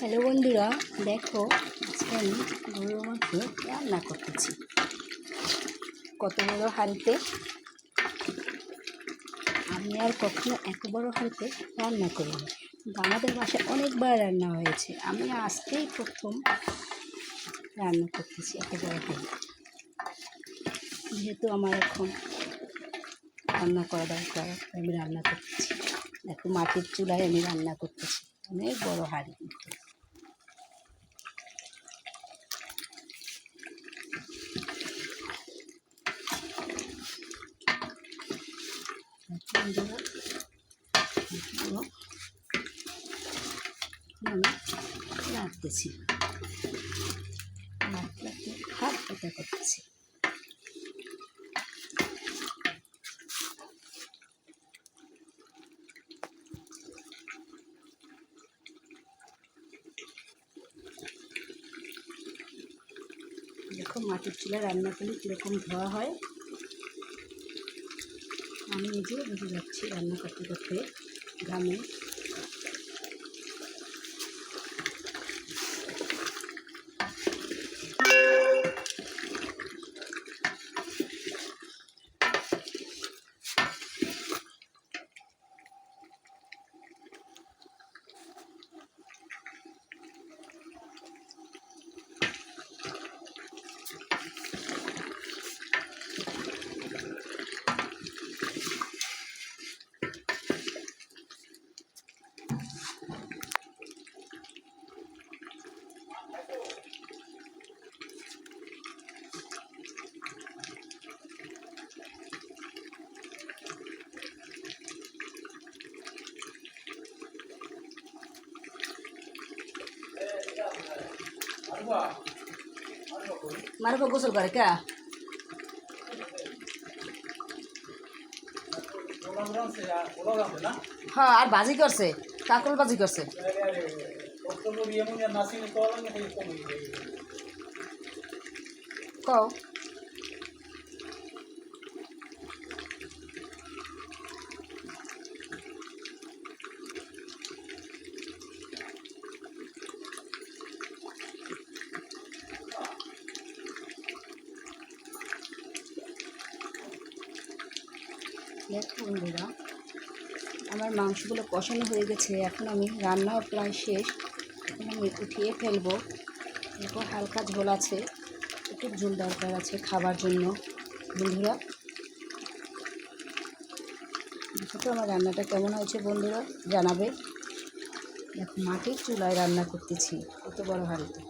Hello বন্ধুরা, দেখো আজকে আমি গরুর মাংস রান্না করতেছি। কত বড় হাঁড়িতে! আমি আর কখনো এত বড় হাঁড়িতে রান্না করিনি, কিন্তু আমাদের বাসায় অনেকবার রান্না হয়েছে। আমি আজকেই প্রথম রান্না করতেছি এত বড় হাঁড়ি। যেহেতু আমার এখন রান্না করা দরকার, আমি রান্না করতেছি। দেখো, মাটির চুলায় আমি রান্না করতেছি, অনেক বড় হাঁড়ি। আমি রাখতেছি, রাখতে হাত পাতা করতেছি। দেখো মাটির চুলায় রান্না করলে কীরকম ধোয়া হয়। আমি নিজে বুঝে যাচ্ছি রান্না করতে করতে ঘামে। মারবো গোসল করে কে? হ্যাঁ, আর বাজি করছে, কাকল বাজি করছে। কও দেখো বন্ধুরা, আমার মাংসগুলো কষানো হয়ে গেছে। এখন আমি রান্নাও প্রায় শেষ। এখন আমি উঠিয়ে ফেলবো। এরপর হালকা ঝোল আছে, একটু ঝোল দরকার আছে খাবার জন্য। বন্ধুরা দেখো তো আমার রান্নাটা কেমন হয়েছে, বন্ধুরা জানাবে। দেখো মাটির চুলায় রান্না করতেছি, কত বড় হাঁড়িতে।